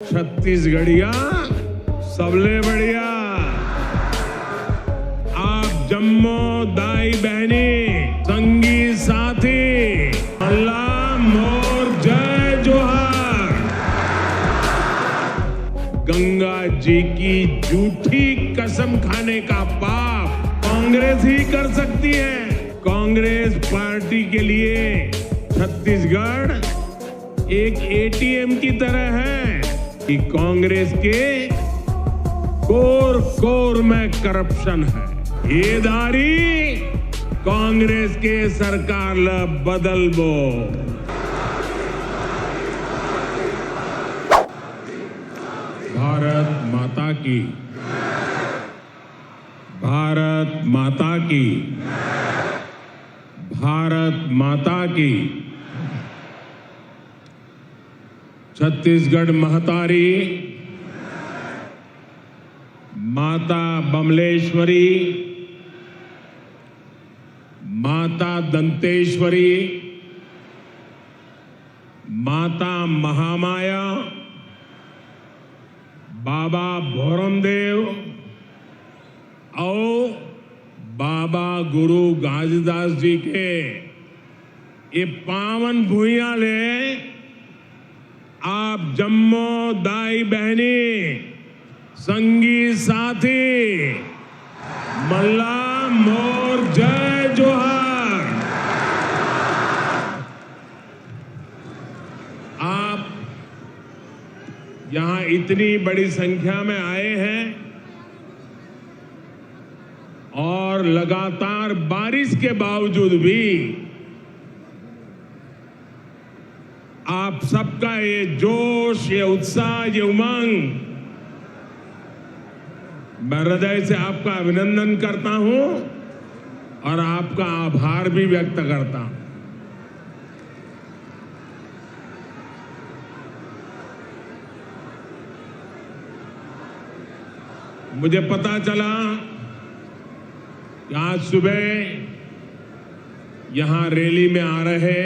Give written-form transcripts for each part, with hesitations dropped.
छत्तीसगढ़िया सबले बढ़िया। आप जम्मो दाई बहनी संगी साथी अल्लाह मोर जय जोहार। गंगा जी की झूठी कसम खाने का पाप कांग्रेस ही कर सकती है। कांग्रेस पार्टी के लिए छत्तीसगढ़ एक एटीएम की तरह है कि कांग्रेस के कोर में करप्शन है। ये दारी कांग्रेस के सरकार ल बदल बो। भारत माता की, भारत माता की, भारत माता की। छत्तीसगढ़ महतारी माता बमलेश्वरी, माता दंतेश्वरी, माता महामाया, बाबा भोरमदेव और बाबा गुरु गाजीदास जी के ये पावन भूइयां ले आप जम्मो दाई बहनी संगी साथी मल्ला मोर जय जोहार। आप यहां इतनी बड़ी संख्या में आए हैं और लगातार बारिश के बावजूद भी आप सबका ये जोश, ये उत्साह, ये उमंग, मैं हृदय से आपका अभिनंदन करता हूं और आपका आभार भी व्यक्त करता हूं। मुझे पता चला कि आज सुबह यहां रैली में आ रहे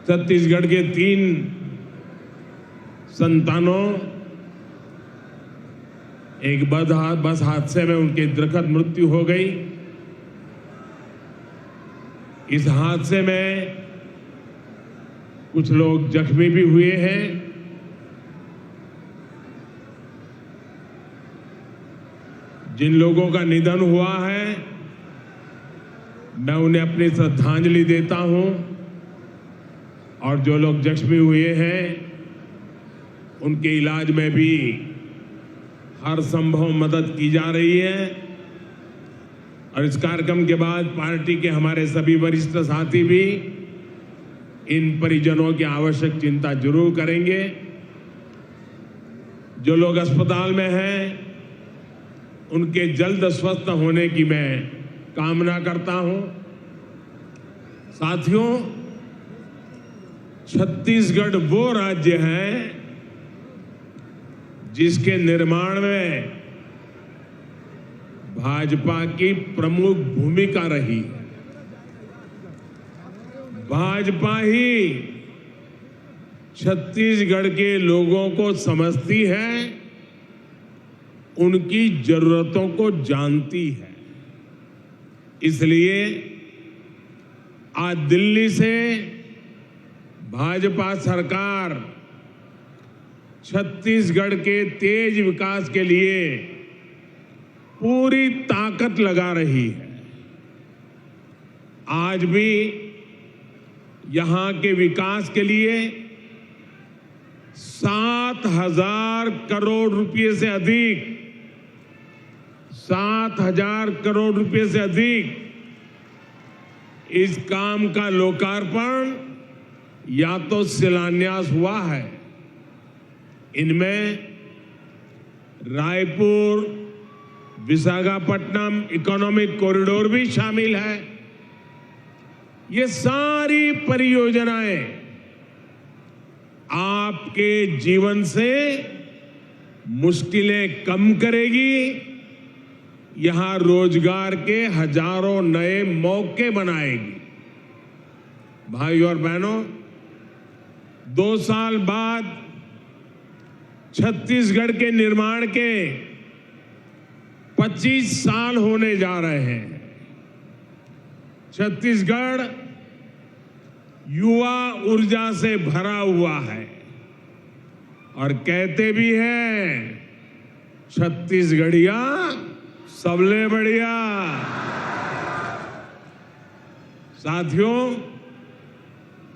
छत्तीसगढ़ के 3 संतानों एक बस हादसे में उनकी दुर्घट मृत्यु हो गई। इस हादसे में कुछ लोग जख्मी भी हुए हैं। जिन लोगों का निधन हुआ है मैं उन्हें अपनी श्रद्धांजलि देता हूं और जो लोग जख्मी हुए हैं उनके इलाज में भी हर संभव मदद की जा रही है। और इस कार्यक्रम के बाद पार्टी के हमारे सभी वरिष्ठ साथी भी इन परिजनों की आवश्यक चिंता जरूर करेंगे। जो लोग अस्पताल में हैं उनके जल्द स्वस्थ होने की मैं कामना करता हूं। साथियों, छत्तीसगढ़ वो राज्य है जिसके निर्माण में भाजपा की प्रमुख भूमिका रही है। भाजपा ही छत्तीसगढ़ के लोगों को समझती है, उनकी जरूरतों को जानती है। इसलिए आज दिल्ली से भाजपा सरकार छत्तीसगढ़ के तेज विकास के लिए पूरी ताकत लगा रही है। आज भी यहां के विकास के लिए 7,000 करोड़ रुपए से अधिक, 7,000 करोड़ रुपए से अधिक इस काम का लोकार्पण या तो शिलान्यास हुआ है। इनमें रायपुर विशाखापट्टनम इकोनॉमिक कॉरिडोर भी शामिल है। ये सारी परियोजनाएं आपके जीवन से मुश्किलें कम करेगी, यहां रोजगार के हजारों नए मौके बनाएगी। भाइयों और बहनों, 2 साल बाद छत्तीसगढ़ के निर्माण के 25 साल होने जा रहे हैं। छत्तीसगढ़ युवा ऊर्जा से भरा हुआ है और कहते भी हैं छत्तीसगढ़िया सबले बढ़िया। साथियों,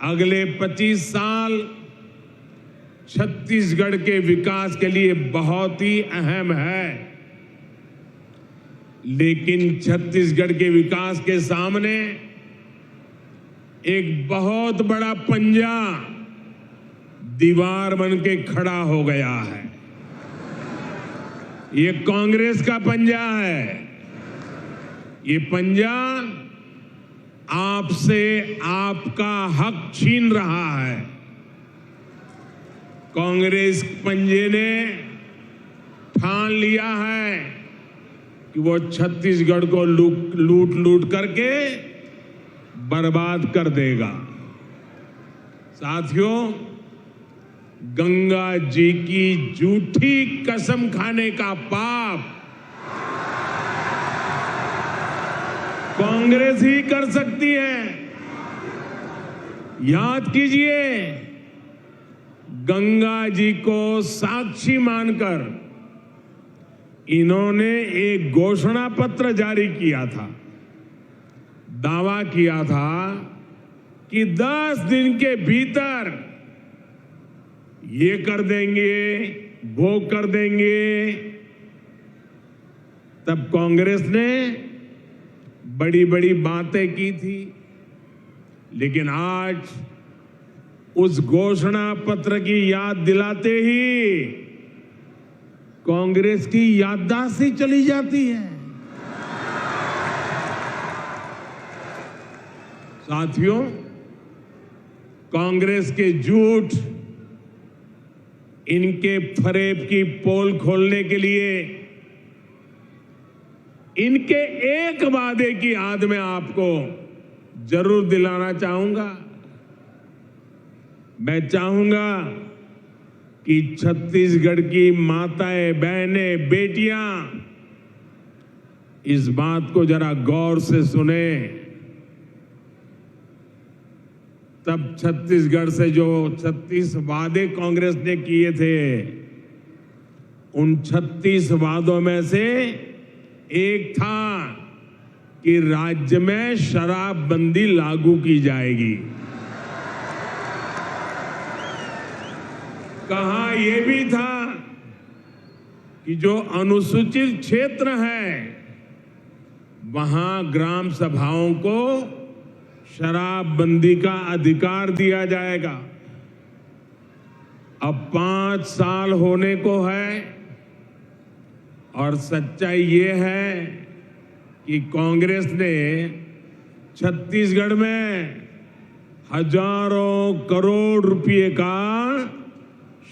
अगले 25 साल छत्तीसगढ़ के विकास के लिए बहुत ही अहम है, लेकिन छत्तीसगढ़ के विकास के सामने एक बहुत बड़ा पंजा दीवार बन के खड़ा हो गया है। ये कांग्रेस का पंजा है। ये पंजा आपसे आपका हक छीन रहा है। कांग्रेस पंजे ने ठान लिया है कि वो छत्तीसगढ़ को लूट लूट करके बर्बाद कर देगा। साथियों, गंगा जी की झूठी कसम खाने का पाप कांग्रेस ही कर सकती है। याद कीजिए, गंगा जी को साक्षी मानकर इन्होंने एक घोषणा पत्र जारी किया था। दावा किया था कि 10 दिन के भीतर ये कर देंगे, वो कर देंगे। तब कांग्रेस ने बड़ी बड़ी बातें की थी, लेकिन आज उस घोषणा पत्र की याद दिलाते ही कांग्रेस की याददाश्त ही चली जाती है। साथियों, कांग्रेस के झूठ, इनके फरेब की पोल खोलने के लिए इनके एक वादे की याद में आपको जरूर दिलाना चाहूंगा। मैं चाहूंगा कि छत्तीसगढ़ की माताएं, बहनें, बेटियां इस बात को जरा गौर से सुने। तब छत्तीसगढ़ से जो 36 वादे कांग्रेस ने किए थे, उन 36 वादों में से एक था कि राज्य में शराबबंदी लागू की जाएगी। कहा यह भी था कि जो अनुसूचित क्षेत्र है वहां ग्राम सभाओं को शराबबंदी का अधिकार दिया जाएगा। अब 5 साल होने को है और सच्चाई ये है कि कांग्रेस ने छत्तीसगढ़ में हजारों करोड़ रुपए का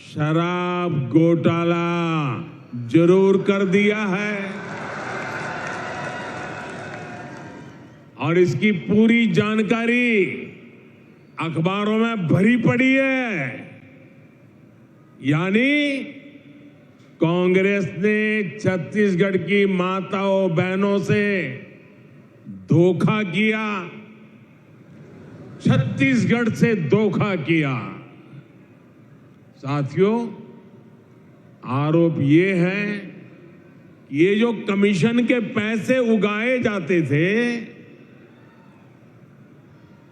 शराब घोटाला जरूर कर दिया है और इसकी पूरी जानकारी अखबारों में भरी पड़ी है। यानी कांग्रेस ने छत्तीसगढ़ की माताओं बहनों से धोखा किया, छत्तीसगढ़ से धोखा किया। साथियों, आरोप ये है कि ये जो कमीशन के पैसे उगाए जाते थे,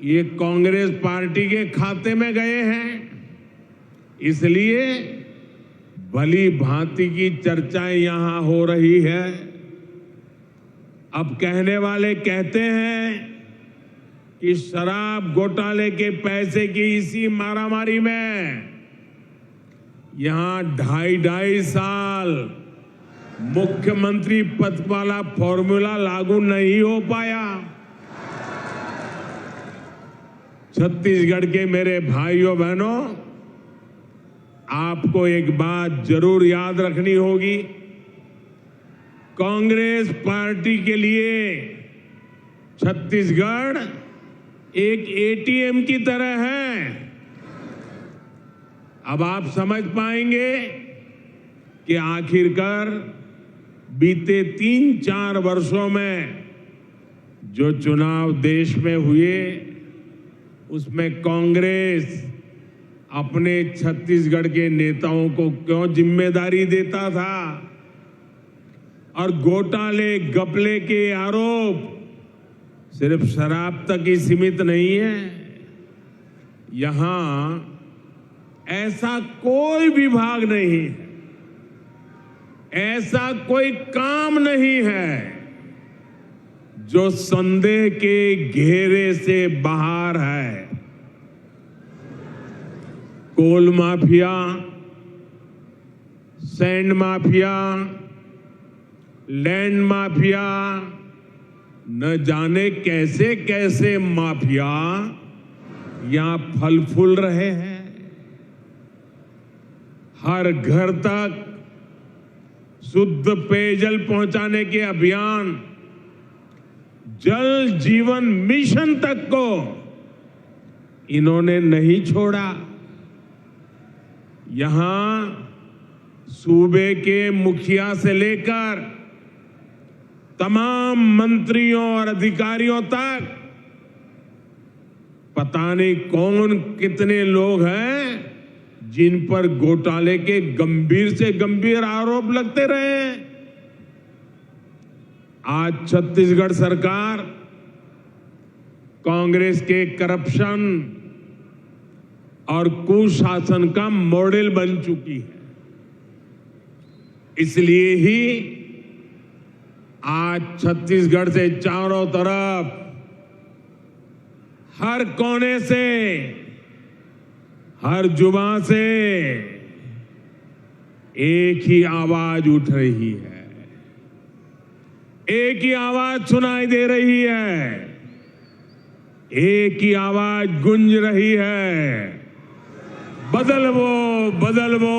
ये कांग्रेस पार्टी के खाते में गए हैं। इसलिए भली भांति की चर्चाएं यहां हो रही है। अब कहने वाले कहते हैं कि शराब घोटाले के पैसे की इसी मारामारी में यहां 2.5 साल मुख्यमंत्री पद वाला फॉर्मूला लागू नहीं हो पाया। छत्तीसगढ़ के मेरे भाइयों बहनों, आपको एक बात जरूर याद रखनी होगी। कांग्रेस पार्टी के लिए छत्तीसगढ़ एक एटीएम की तरह है। अब आप समझ पाएंगे कि आखिरकार बीते 3-4 वर्षों में जो चुनाव देश में हुए उसमें कांग्रेस अपने छत्तीसगढ़ के नेताओं को क्यों जिम्मेदारी देता था और घोटाले घपले के आरोप सिर्फ शराब तक ही सीमित नहीं है। यहां ऐसा कोई विभाग नहीं है, ऐसा कोई काम नहीं है जो संदेह के घेरे से बाहर है। Coal mafia, sand mafia, land mafia, न जाने कैसे कैसे माफिया यहां फल फूल रहे हैं। हर घर तक शुद्ध पेयजल पहुंचाने के अभियान, जल जीवन मिशन तक को इन्होंने नहीं छोड़ा। यहां सूबे के मुखिया से लेकर तमाम मंत्रियों और अधिकारियों तक पता नहीं कौन कितने लोग हैं जिन पर घोटाले के गंभीर से गंभीर आरोप लगते रहे। आज छत्तीसगढ़ सरकार कांग्रेस के करप्शन और कुशासन का मॉडल बन चुकी है। इसलिए ही आज छत्तीसगढ़ से चारों तरफ हर कोने से, हर जुबान से एक ही आवाज उठ रही है, एक ही आवाज सुनाई दे रही है, एक ही आवाज गूंज रही है, बदलवो बदलवो।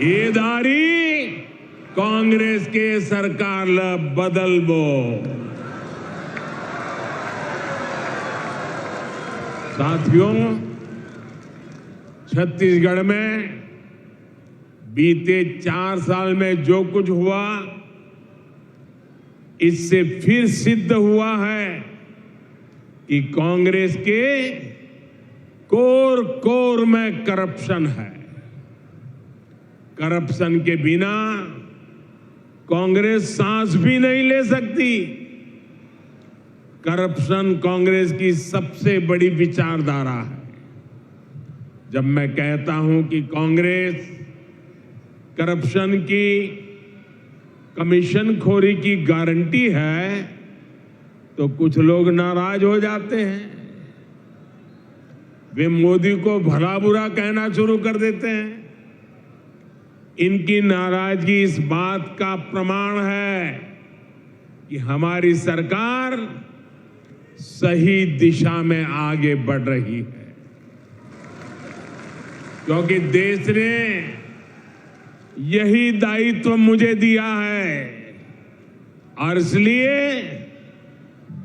ये दारी कांग्रेस के सरकार ल बदलवो। साथियों, छत्तीसगढ़ में बीते 4 साल में जो कुछ हुआ, इससे फिर सिद्ध हुआ है कि कांग्रेस के कोर कोर में करप्शन है। करप्शन के बिना कांग्रेस सांस भी नहीं ले सकती। करप्शन कांग्रेस की सबसे बड़ी विचारधारा है। जब मैं कहता हूं कि कांग्रेस करप्शन की, कमीशन खोरी की गारंटी है, तो कुछ लोग नाराज हो जाते हैं। वे मोदी को भला बुरा कहना शुरू कर देते हैं। इनकी नाराजगी इस बात का प्रमाण है कि हमारी सरकार सही दिशा में आगे बढ़ रही है, क्योंकि देश ने यही दायित्व मुझे दिया है। और इसलिए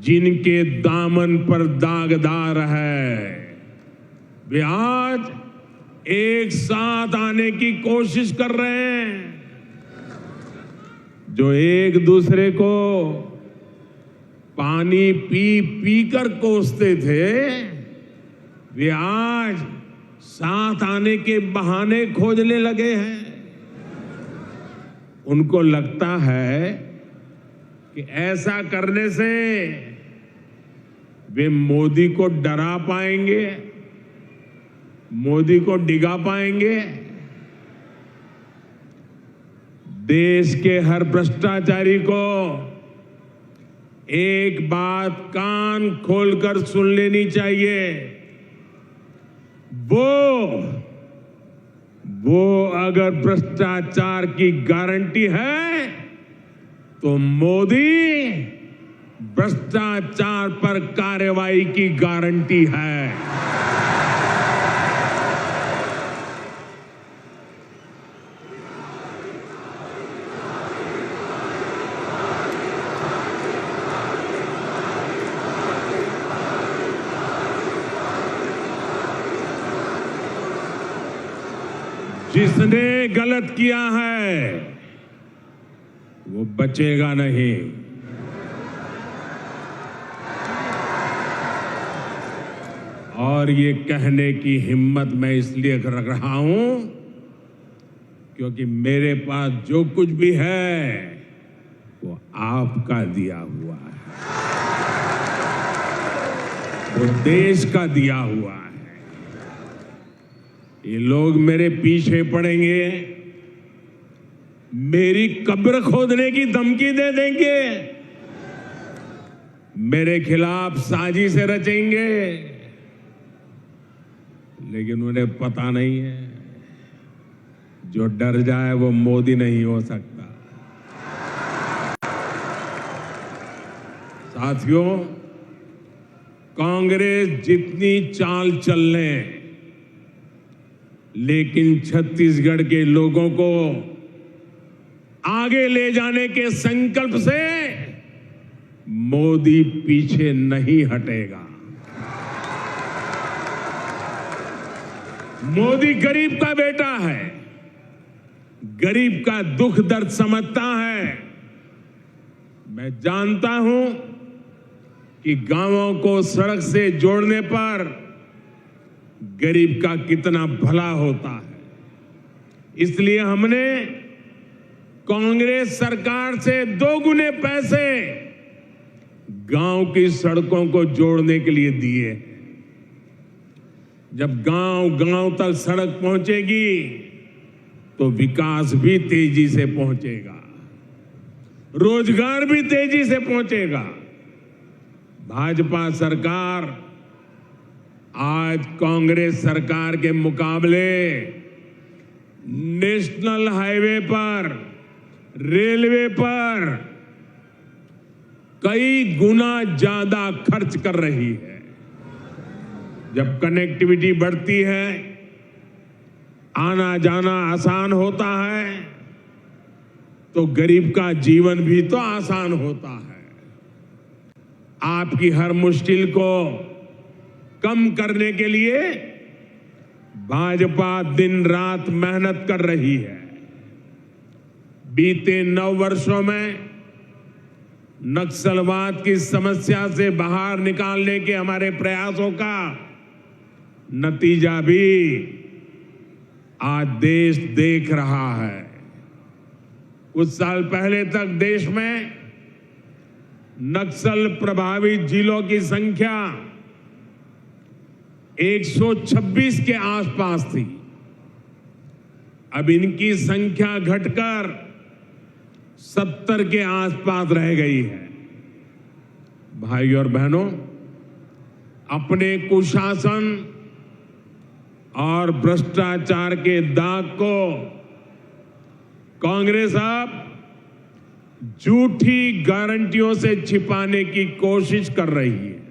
जिनके दामन पर दागदार है, वे आज एक साथ आने की कोशिश कर रहे हैं। जो एक दूसरे को पानी पी पी कर कोसते थे, वे आज साथ आने के बहाने खोजने लगे हैं। उनको लगता है कि ऐसा करने से वे मोदी को डरा पाएंगे, मोदी को डिगा पाएंगे। देश के हर भ्रष्टाचारी को एक बात कान खोलकर सुन लेनी चाहिए। वो अगर भ्रष्टाचार की गारंटी है, तो मोदी भ्रष्टाचार पर कार्रवाई की गारंटी है। जिसने गलत किया है वो बचेगा नहीं। और ये कहने की हिम्मत मैं इसलिए रख रहा हूं क्योंकि मेरे पास जो कुछ भी है वो आपका दिया हुआ है, वो देश का दिया हुआ है। ये लोग मेरे पीछे पड़ेंगे, मेरी कब्र खोदने की धमकी दे देंगे, मेरे खिलाफ साजिश रचेंगे, लेकिन उन्हें पता नहीं है जो डर जाए वो मोदी नहीं हो सकता। साथियों, कांग्रेस जितनी चाल चल ले, लेकिन छत्तीसगढ़ के लोगों को आगे ले जाने के संकल्प से मोदी पीछे नहीं हटेगा। मोदी गरीब का बेटा है, गरीब का दुख दर्द समझता है। मैं जानता हूं कि गांवों को सड़क से जोड़ने पर गरीब का कितना भला होता है। इसलिए हमने कांग्रेस सरकार से 2 गुने पैसे गांव की सड़कों को जोड़ने के लिए दिए। जब गांव तक सड़क पहुंचेगी तो विकास भी तेजी से पहुंचेगा, रोजगार भी तेजी से पहुंचेगा। भाजपा सरकार आज कांग्रेस सरकार के मुकाबले नेशनल हाईवे पर, रेलवे पर कई गुना ज्यादा खर्च कर रही है। जब कनेक्टिविटी बढ़ती है, आना जाना आसान होता है, तो गरीब का जीवन भी तो आसान होता है। आपकी हर मुश्किल को कम करने के लिए भाजपा दिन रात मेहनत कर रही है। बीते 9 वर्षों में नक्सलवाद की समस्या से बाहर निकालने के हमारे प्रयासों का नतीजा भी आज देश देख रहा है। कुछ साल पहले तक देश में नक्सल प्रभावित जिलों की संख्या 126 के आसपास थी। अब इनकी संख्या घटकर 70 के आसपास रह गई है। भाई और बहनों, अपने कुशासन और भ्रष्टाचार के दाग को कांग्रेस अब झूठी गारंटियों से छिपाने की कोशिश कर रही है।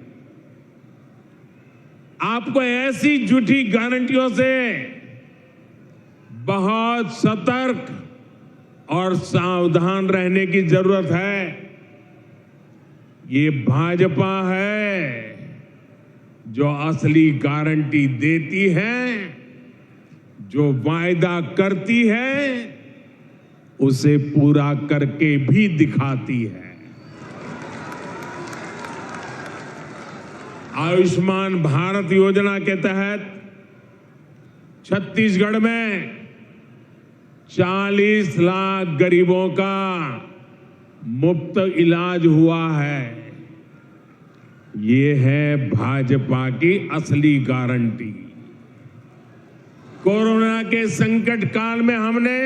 आपको ऐसी झूठी गारंटियों से बहुत सतर्क और सावधान रहने की जरूरत है। ये भाजपा है जो असली गारंटी देती है, जो वायदा करती है उसे पूरा करके भी दिखाती है। आयुष्मान भारत योजना के तहत छत्तीसगढ़ में 40 लाख गरीबों का मुफ्त इलाज हुआ है। ये है भाजपा की असली गारंटी। कोरोना के संकट काल में हमने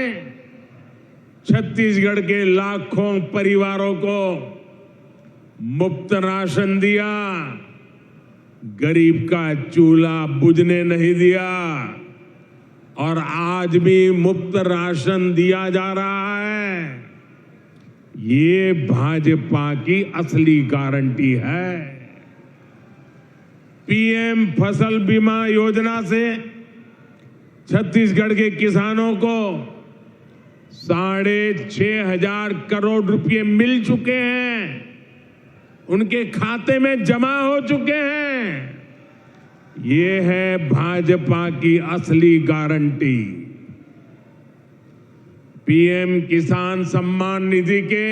छत्तीसगढ़ के लाखों परिवारों को मुफ्त राशन दिया, गरीब का चूल्हा बुझने नहीं दिया और आज भी मुफ्त राशन दिया जा रहा है। ये भाजपा की असली गारंटी है। पीएम फसल बीमा योजना से छत्तीसगढ़ के किसानों को 6,500 करोड़ रुपए मिल चुके हैं, उनके खाते में जमा हो चुके हैं। ये है भाजपा की असली गारंटी। पीएम किसान सम्मान निधि के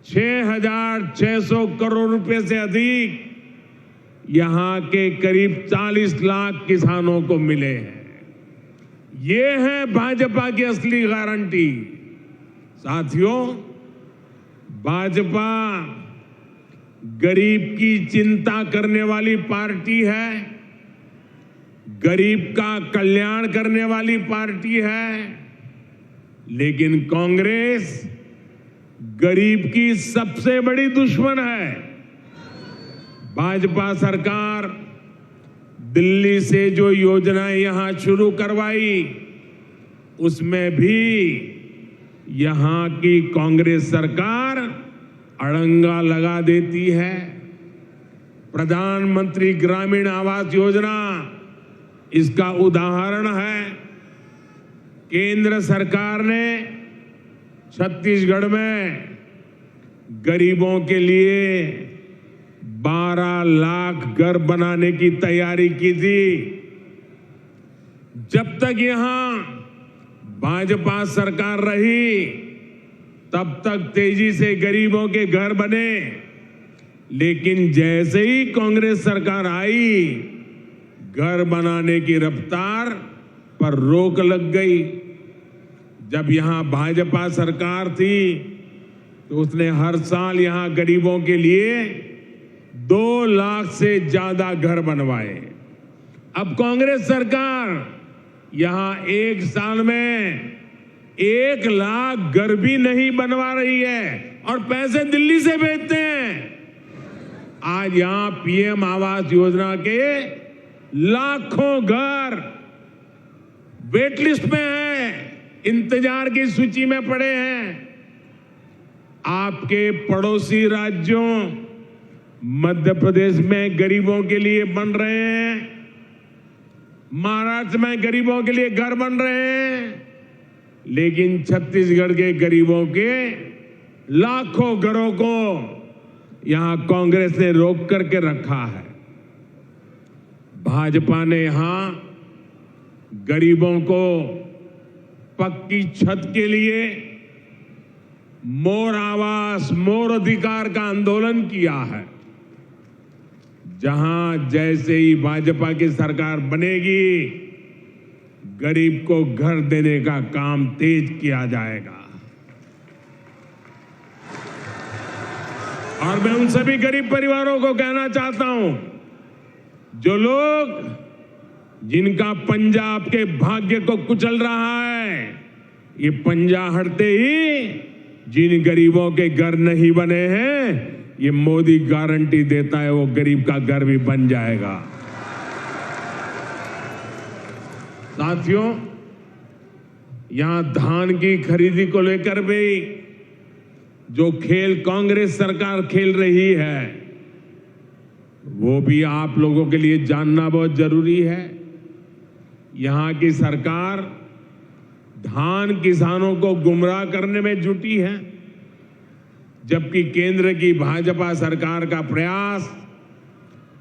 6,600 करोड़ रुपए से अधिक यहां के करीब 40 लाख किसानों को मिले हैं। ये है भाजपा की असली गारंटी। साथियों, भाजपा गरीब की चिंता करने वाली पार्टी है, गरीब का कल्याण करने वाली पार्टी है, लेकिन कांग्रेस गरीब की सबसे बड़ी दुश्मन है। भाजपा सरकार दिल्ली से जो योजनाएं यहां शुरू करवाई, उसमें भी यहां की कांग्रेस सरकार अड़ंगा लगा देती है। प्रधानमंत्री ग्रामीण आवास योजना इसका उदाहरण है। केंद्र सरकार ने छत्तीसगढ़ में गरीबों के लिए 12 लाख घर बनाने की तैयारी की थी। जब तक यहां भाजपा सरकार रही, तब तक तेजी से गरीबों के घर बने, लेकिन जैसे ही कांग्रेस सरकार आई, घर बनाने की रफ्तार पर रोक लग गई। जब यहां भाजपा सरकार थी तो उसने हर साल यहां गरीबों के लिए 2 लाख से ज्यादा घर बनवाए। अब कांग्रेस सरकार यहां एक साल में 1 लाख घर भी नहीं बनवा रही है और पैसे दिल्ली से भेजते हैं। आज यहां पीएम आवास योजना के लाखों घर वेट लिस्ट में हैं, इंतजार की सूची में पड़े हैं। आपके पड़ोसी राज्यों मध्य प्रदेश में गरीबों के लिए बन रहे हैं, महाराष्ट्र में गरीबों के लिए घर बन रहे हैं, लेकिन छत्तीसगढ़ के गरीबों के लाखों घरों को यहां कांग्रेस ने रोक करके रखा है। भाजपा ने यहां गरीबों को पक्की छत के लिए मोर आवास, मोर अधिकार का आंदोलन किया है। जहां जैसे ही भाजपा की सरकार बनेगी, गरीब को घर देने का काम तेज किया जाएगा। और मैं उन सभी गरीब परिवारों को कहना चाहता हूं, जो लोग जिनका पंजा आपके भाग्य को कुचल रहा है, ये पंजा हटते ही जिन गरीबों के घर नहीं बने हैं, ये मोदी गारंटी देता है वो गरीब का घर भी बन जाएगा। साथियों, यहां धान की खरीदी को लेकर भी जो खेल कांग्रेस सरकार खेल रही है, वो भी आप लोगों के लिए जानना बहुत जरूरी है। यहां की सरकार धान किसानों को गुमराह करने में जुटी है, जबकि केंद्र की भाजपा सरकार का प्रयास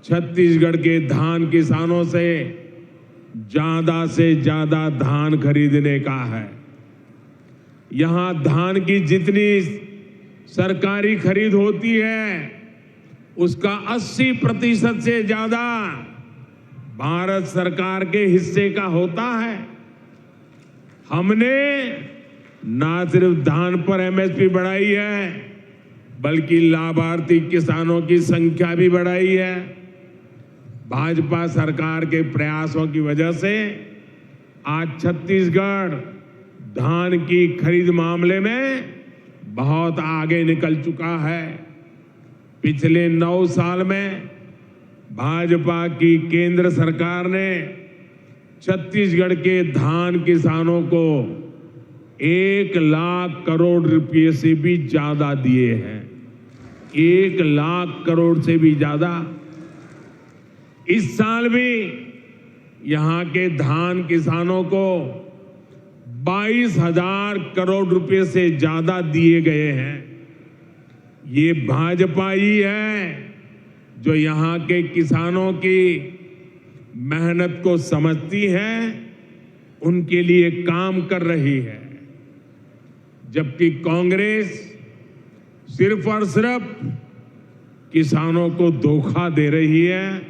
छत्तीसगढ़ के धान किसानों से ज्यादा धान खरीदने का है। यहां धान की जितनी सरकारी खरीद होती है, उसका 80% से ज्यादा भारत सरकार के हिस्से का होता है। हमने ना सिर्फ धान पर एमएसपी बढ़ाई है, बल्कि लाभार्थी किसानों की संख्या भी बढ़ाई है। भाजपा सरकार के प्रयासों की वजह से आज छत्तीसगढ़ धान की खरीद मामले में बहुत आगे निकल चुका है। पिछले 9 साल में भाजपा की केंद्र सरकार ने छत्तीसगढ़ के धान किसानों को 1 लाख करोड़ रुपए से भी ज्यादा दिए हैं। 1 लाख करोड़ से भी ज्यादा। इस साल भी यहां के धान किसानों को 22,000 करोड़ रुपए से ज्यादा दिए गए हैं। ये भाजपा ही है जो यहां के किसानों की मेहनत को समझती है, उनके लिए काम कर रही है। जबकि कांग्रेस सिर्फ और सिर्फ किसानों को धोखा दे रही है,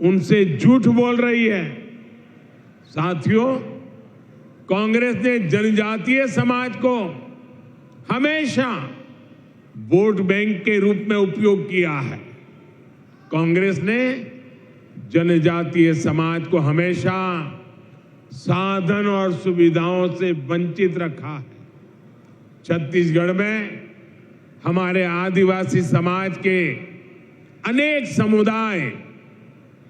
उनसे झूठ बोल रही है। साथियों, कांग्रेस ने जनजातीय समाज को हमेशा वोट बैंक के रूप में उपयोग किया है। कांग्रेस ने जनजातीय समाज को हमेशा साधन और सुविधाओं से वंचित रखा है। छत्तीसगढ़ में हमारे आदिवासी समाज के अनेक समुदाय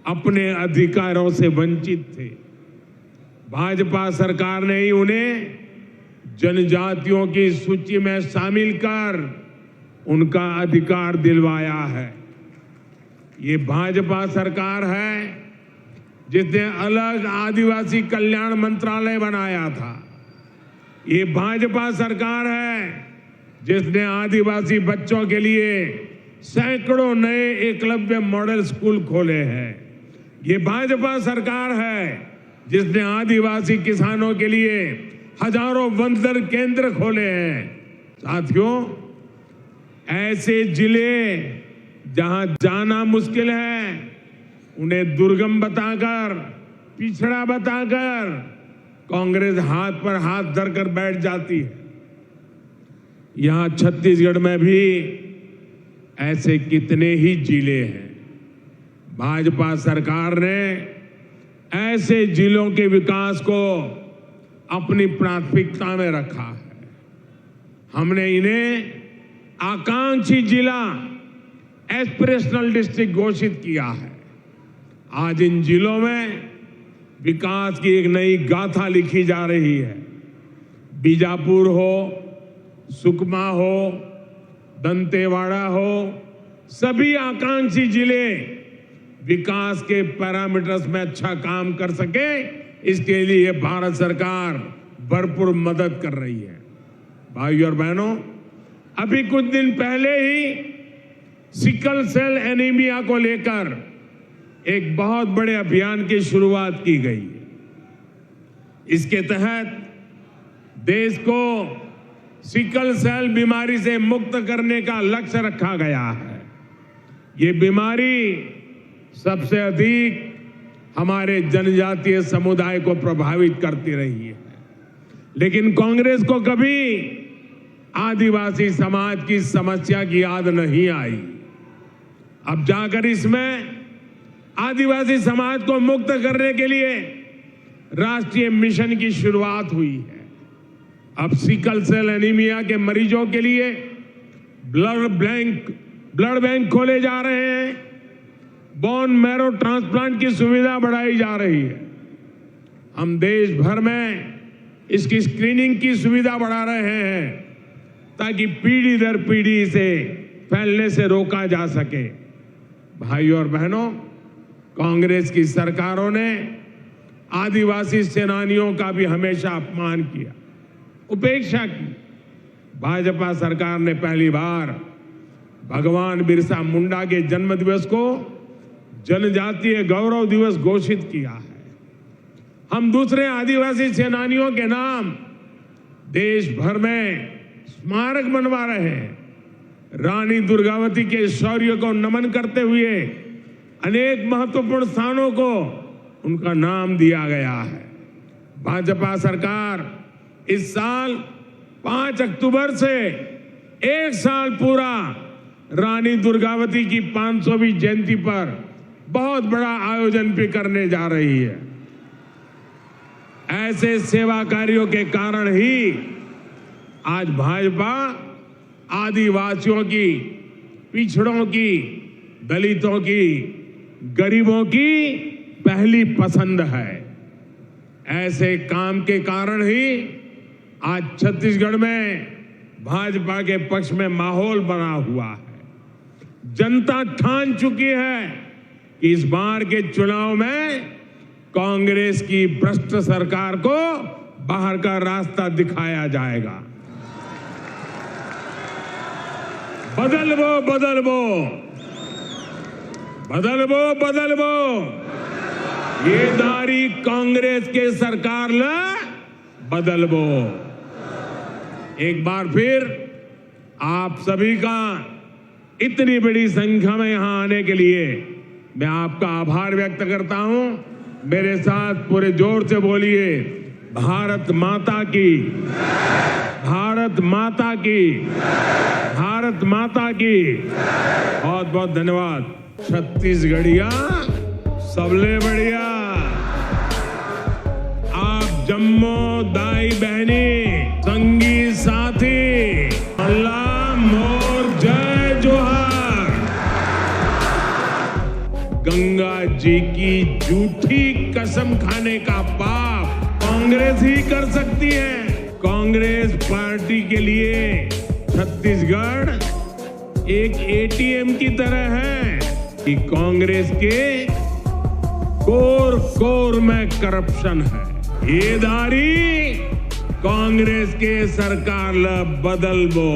अपने अधिकारों से वंचित थे। भाजपा सरकार ने ही उन्हें जनजातियों की सूची में शामिल कर उनका अधिकार दिलवाया है। ये भाजपा सरकार है जिसने अलग आदिवासी कल्याण मंत्रालय बनाया था। ये भाजपा सरकार है जिसने आदिवासी बच्चों के लिए सैकड़ों नए एकलव्य मॉडल स्कूल खोले हैं। ये भाजपा सरकार है जिसने आदिवासी किसानों के लिए हजारों वंदन केंद्र खोले हैं। साथियों, ऐसे जिले जहां जाना मुश्किल है, उन्हें दुर्गम बताकर, पिछड़ा बताकर कांग्रेस हाथ पर हाथ धरकर बैठ जाती है। यहां छत्तीसगढ़ में भी ऐसे कितने ही जिले हैं। भाजपा सरकार ने ऐसे जिलों के विकास को अपनी प्राथमिकता में रखा है। हमने इन्हें आकांक्षी जिला, एस्पिरेशनल डिस्ट्रिक्ट घोषित किया है। आज इन जिलों में विकास की एक नई गाथा लिखी जा रही है। बीजापुर हो, सुकमा हो, दंतेवाड़ा हो, सभी आकांक्षी जिले विकास के पैरामीटर्स में अच्छा काम कर सके, इसके लिए भारत सरकार भरपूर मदद कर रही है। भाइयों और बहनों, अभी कुछ दिन पहले ही सिकल सेल एनीमिया को लेकर एक बहुत बड़े अभियान की शुरुआत की गई है। इसके तहत देश को सिकल सेल बीमारी से मुक्त करने का लक्ष्य रखा गया है। ये बीमारी सबसे अधिक हमारे जनजातीय समुदाय को प्रभावित करती रही है, लेकिन कांग्रेस को कभी आदिवासी समाज की समस्या की याद नहीं आई। अब जाकर इसमें आदिवासी समाज को मुक्त करने के लिए राष्ट्रीय मिशन की शुरुआत हुई है। अब सिकल सेल एनीमिया के मरीजों के लिए ब्लड बैंक खोले जा रहे हैं। बोन मैरो ट्रांसप्लांट की सुविधा बढ़ाई जा रही है। हम देश भर में इसकी स्क्रीनिंग की सुविधा बढ़ा रहे हैं ताकि पीढ़ी दर पीढ़ी इसे फैलने से रोका जा सके। भाइयों और बहनों, कांग्रेस की सरकारों ने आदिवासी सेनानियों का भी हमेशा अपमान किया, उपेक्षा की। भाजपा सरकार ने पहली बार भगवान बिरसा मुंडा के जन्म दिवस को जनजातीय गौरव दिवस घोषित किया है। हम दूसरे आदिवासी सेनानियों के नाम देश भर में स्मारक बनवा रहे हैं। रानी दुर्गावती के शौर्य को नमन करते हुए अनेक महत्वपूर्ण स्थानों को उनका नाम दिया गया है। भाजपा सरकार इस साल 5 अक्टूबर से एक साल पूरा रानी दुर्गावती की 500वीं जयंती पर बहुत बड़ा आयोजन भी करने जा रही है। ऐसे सेवा कार्यों के कारण ही आज भाजपा आदिवासियों की, पिछड़ों की, दलितों की, गरीबों की पहली पसंद है। ऐसे काम के कारण ही आज छत्तीसगढ़ में भाजपा के पक्ष में माहौल बना हुआ है। जनता ठान चुकी है कि इस बार के चुनाव में कांग्रेस की भ्रष्ट सरकार को बाहर का रास्ता दिखाया जाएगा। बदलबो बदलबो बदलबो बदलबो ये दारी कांग्रेस के सरकार ला बदलबो। एक बार फिर आप सभी का इतनी बड़ी संख्या में यहां आने के लिए मैं आपका आभार व्यक्त करता हूं। मेरे साथ पूरे जोर से बोलिए, भारत माता की, भारत माता की, भारत माता की। बहुत बहुत धन्यवाद। छत्तीसगढ़िया सबले बढ़िया। आप जम्मो दाई बहनी, संगी साथी, अल्लाह मोर जय जोहार। गंगा जी की झूठी कसम खाने का पाप कांग्रेस ही कर सकती है। कांग्रेस पार्टी के लिए छत्तीसगढ़ एक एटीएम की तरह है कि कांग्रेस के कोर कोर में करप्शन है। ये दारी कांग्रेस के सरकार ला बदलबो।